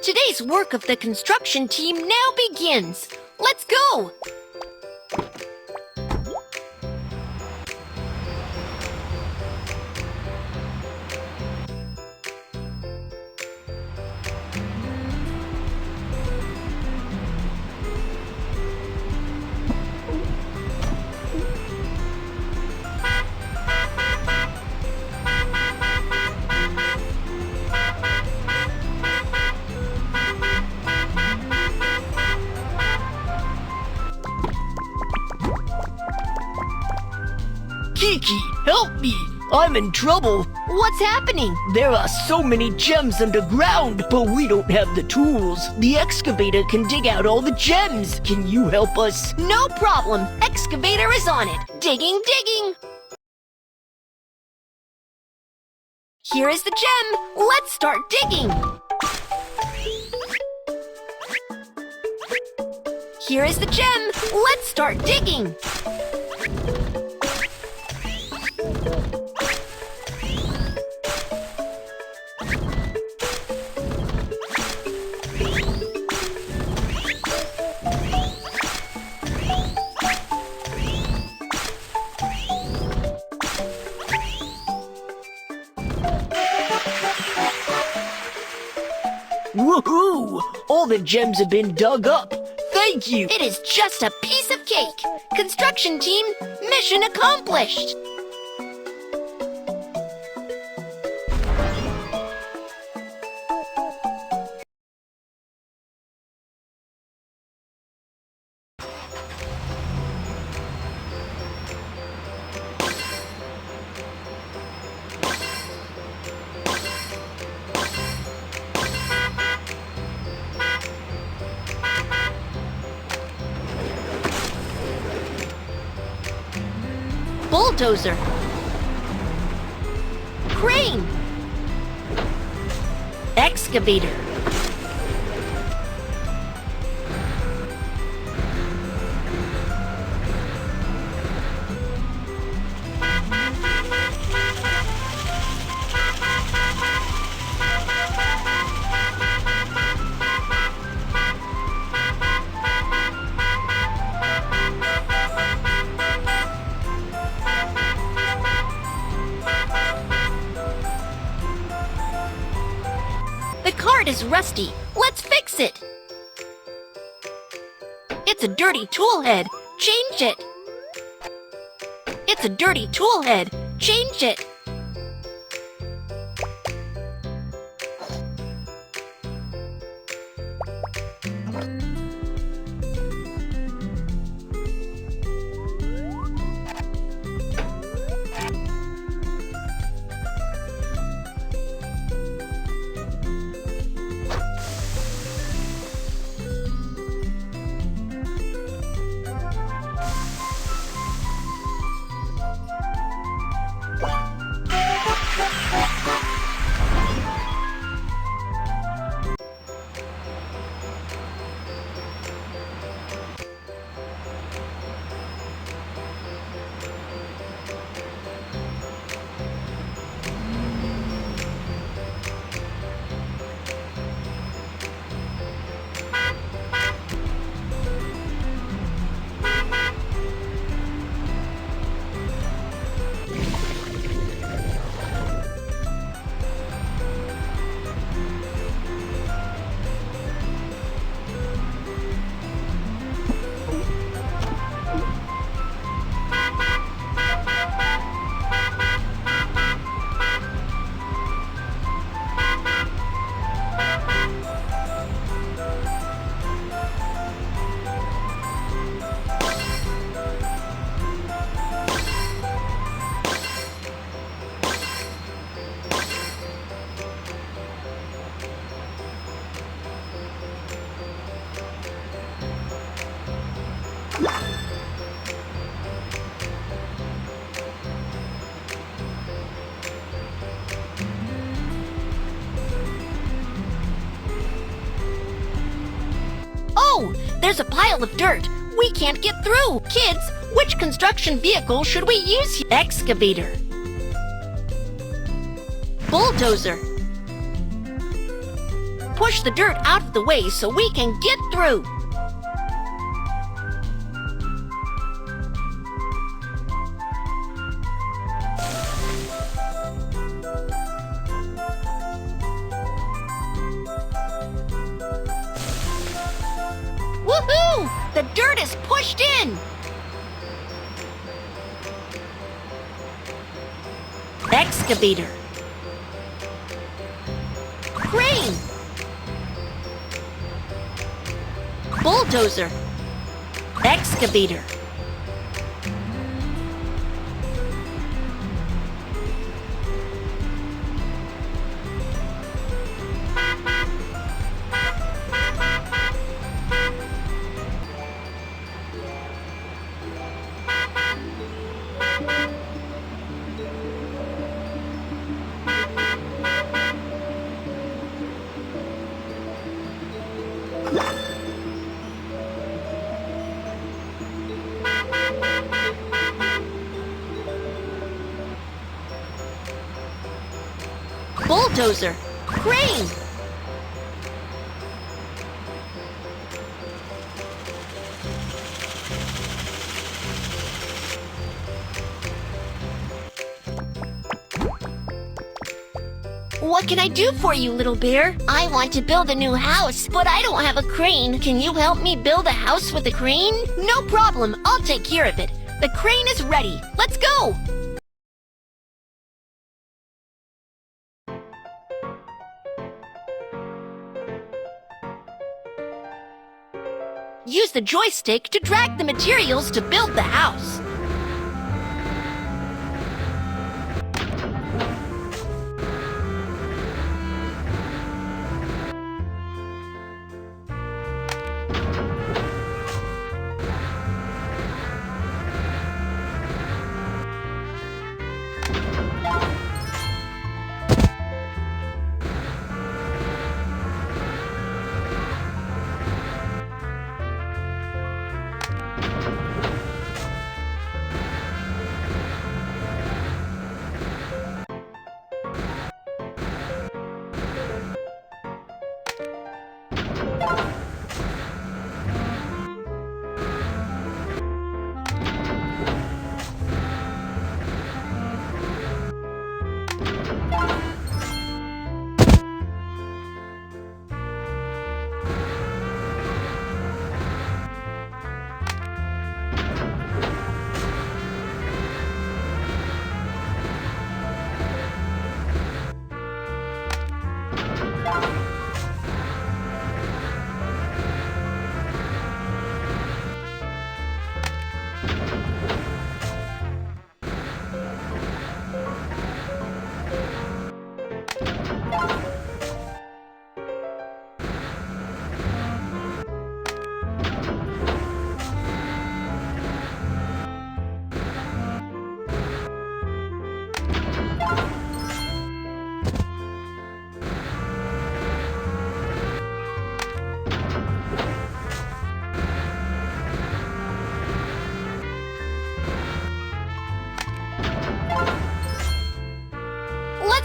Today's work of the construction team now begins. Let's go! Kiki, help me! I'm in trouble. What's happening? There are so many gems underground, but we don't have the tools. The excavator can dig out all the gems. Can you help us? No problem. Excavator is on it. Digging, digging. Here is the gem. Let's start digging. Here is the gem. Let's start digging. Woohoo! All the gems have been dug up. Thank you! It is just a piece of cake. Construction team, mission accomplished. Bulldozer. Crane. Excavator. The cart is rusty. Let's fix it. It's a dirty tool head. Change it. It's a dirty tool head. Change it. Oh, there's a pile of dirt. We can't get through. Kids, which construction vehicle should we use? Excavator. Bulldozer. push the dirt out of the way so we can get through. Woohoo! The dirt is pushed in! Excavator. Crane. Bulldozer. Excavator. Bulldozer. Crane. What can I do for you, little bear? I want to build a new house, but I don't have a crane. Can you help me build a house with a crane? No problem. I'll take care of it. The crane is ready. Let's go! Use the joystick to drag the materials to build the house.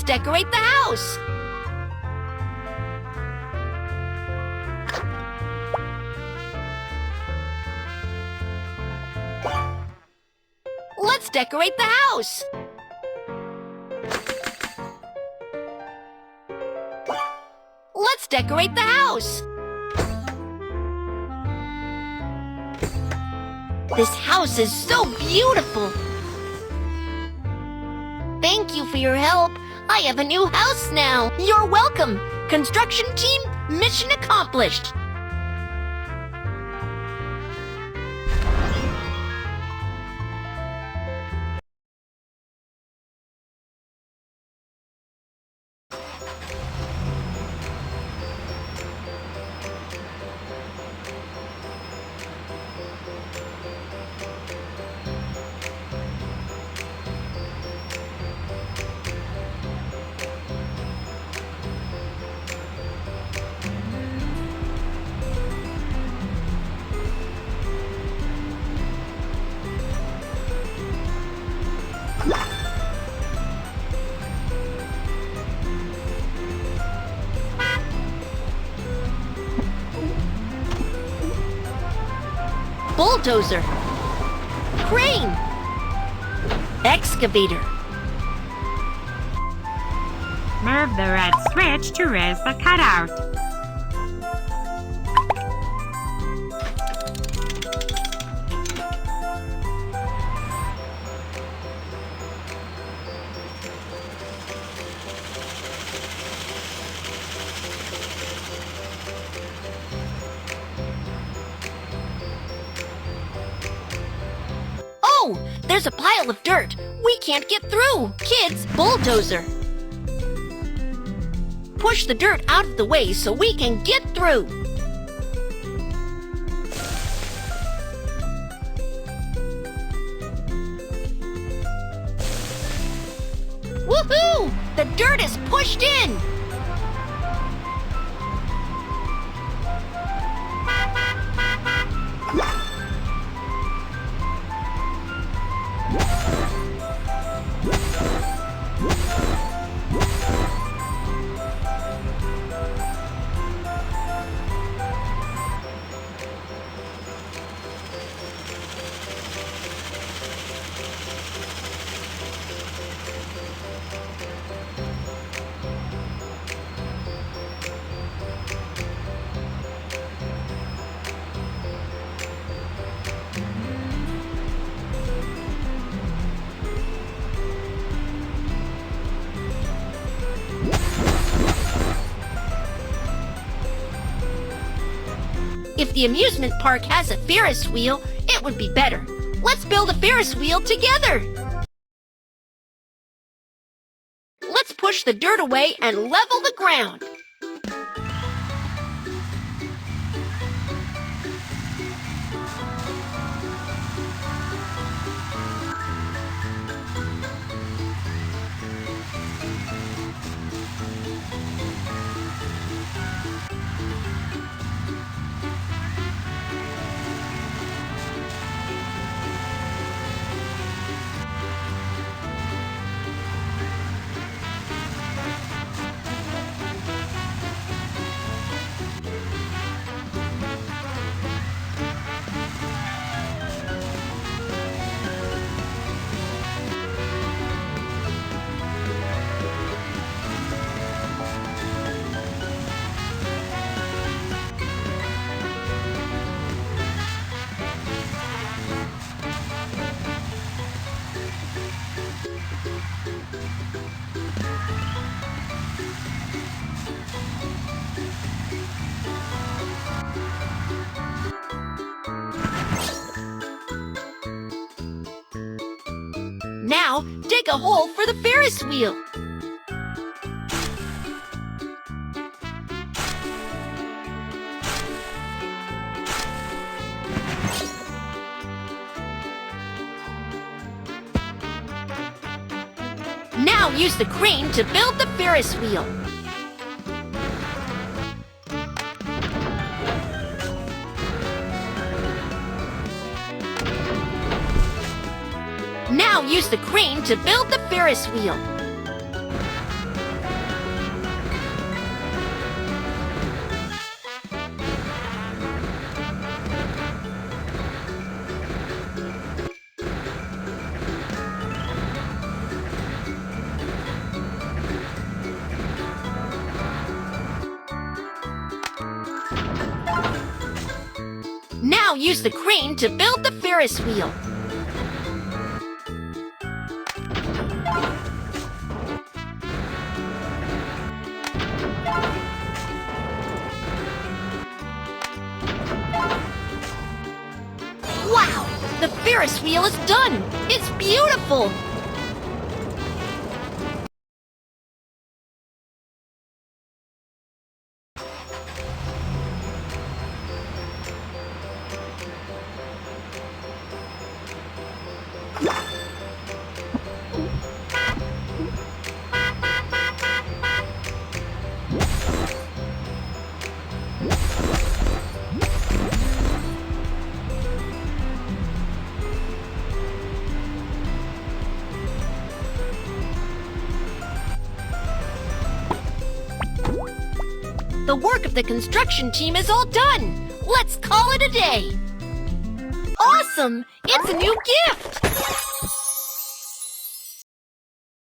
Let's decorate the house! Let's decorate the house! Let's decorate the house! This house is so beautiful! Thank you for your help. I have a new house now. You're welcome. Construction team, mission accomplished. bulldozer, crane, excavator. Move the red switch to raise the cutout. Oh, there's a pile of dirt. We can't get through. Kids, bulldozer. Push the dirt out of the way so we can get through. Woohoo! The dirt is pushed in. If the amusement park has a Ferris wheel, it would be better. Let's build a Ferris wheel together. Let's push the dirt away and level the ground. Now, dig a hole for the Ferris wheel. Now use the crane to build the Ferris wheel. Now use the crane to build the Ferris wheel. Now use the crane to build the Ferris wheel. Wow! The Ferris wheel is done! It's beautiful! The work of the construction team is all done. Let's call it a day. Awesome! It's a new gift!